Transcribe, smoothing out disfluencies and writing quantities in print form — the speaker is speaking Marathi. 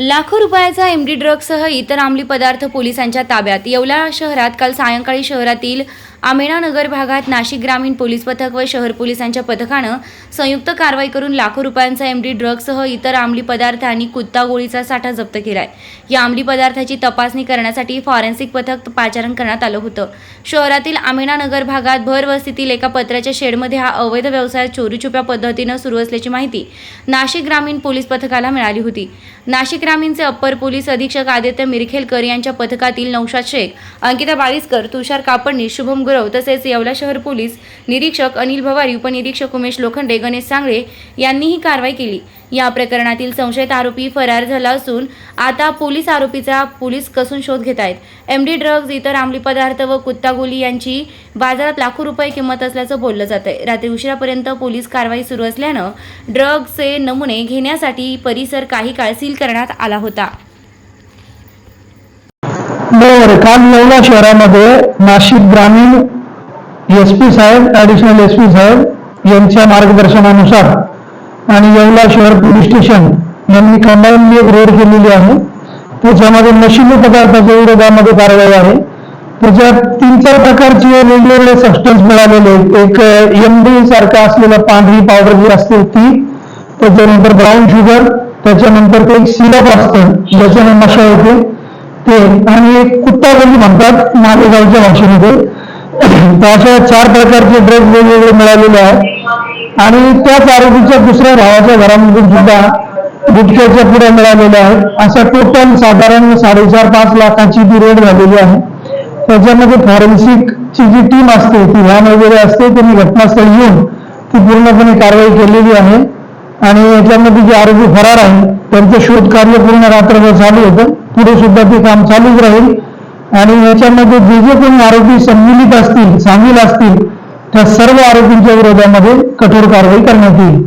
लाखो रुपयाचा एमडी ड्रग्जसह इतर अंमली पदार्थ पोलिसांच्या ताब्यात। येवला शहरात काल सायंकाळी शहरातील आमेना नगर भागात नाशिक ग्रामीण पोलीस पथक व शहर पोलिसांच्या पथकानं संयुक्त कारवाई करून लाखो रुपयांचा एमडी ड्रग्जसह इतर अंमली पदार्थ आणि कुत्ता गोळीचा साठा जप्त केलाय। या अंमली पदार्थाची तपासणी करण्यासाठी फॉरेन्सिक पथक पाचारण करण्यात आलं होतं। शहरातील आमेना नगर भागात भर वस्तीतील एका पत्र्याच्या शेडमध्ये हा अवैध व्यवसाय चोरीछुप्या पद्धतीनं सुरू असल्याची माहिती नाशिक ग्रामीण पोलीस पथकाला मिळाली होती। नाशिक ग्रामीणचे अप्पर पोलीस अधीक्षक आदित्य मिरखेलकर यांच्या पथकातील नौशाद शेख, अंकिता बाळीसकर, तुषार कापडणी, शुभम गुरव तसेच येवला शहर पोलीस निरीक्षक अनिल भवारी, उपनिरीक्षक उमेश लोखंडे, गणेश सांगळे यांनी ही कारवाई केली। या प्रकरणातील संशयित आरोपी फरार झाला असून आता पोलीस आरोपीचा कसून शोध घेत आहेत। एमडी ड्रग्ज, इतर अंमली पदार्थ व कुत्ता गोळी यांची बाजारात लाखो रुपये किंमत असल्याचं बोललं जातंय। रात्री उशिरापर्यंत पोलीस कारवाई सुरू असल्यानं ड्रग्जचे नमुने घेण्यासाठी परिसर काही काळ सील करण्यात आला होता। काल येवला शहरामध्ये नाशिक ग्रामीण एसपी साहेब, ॲडिशनल एसपी साहेब यांच्या मार्गदर्शनानुसार आणि येवला शहर पोलीस स्टेशन यांनी कंबाईनली एक रेड केलेली आहे। त्याच्यामध्ये नशिली पदार्थाच्या विरोधामध्ये कारवाई आहे। त्याच्यात 3-4 प्रकारचे वेगवेगळे सबस्टन्स मिळालेले आहेत। एक एमडी सारखा असलेला पांढरी पावडर जी असते ती, त्याच्यानंतर ब्राऊन शुगर, त्याच्यानंतर ते एक सिरप असतं ज्याच्याने नशा येते ते, आणि एक कुत्ता गोळी म्हणतात मालेगावच्या भाषेमध्ये। अशा 4 प्रकारचे ड्रग्ज वेगवेगळे मिळालेले आहेत। आणि त्याच आरोपीच्या दुसऱ्या भावाच्या घरामधून सुद्धा गुटख्याच्या पुड्या मिळालेल्या आहेत। अशा टोटल साधारण 4.5-5 लाखाची ती रेड झालेली आहे। त्याच्यामध्ये फॉरेन्सिकची जी टीम असते ती व्हॅन वगैरे असते, त्यांनी घटनास्थळी येऊन ती पूर्णपणे कारवाई केलेली आहे। आणि याच्यामध्ये जे आरोपी फरार आहे त्यांचं शोध कार्य पूर्ण रात्रभर चालू होतं, पुढे सुद्धा ते काम चालूच राहील। आणि याच्यामध्ये जे कोणी आरोपी सम्मिलित असतील, सामील असतील, त्या सर्व आरोपींच्या विरोधामध्ये कठोर कारवाई करण्यात येईल।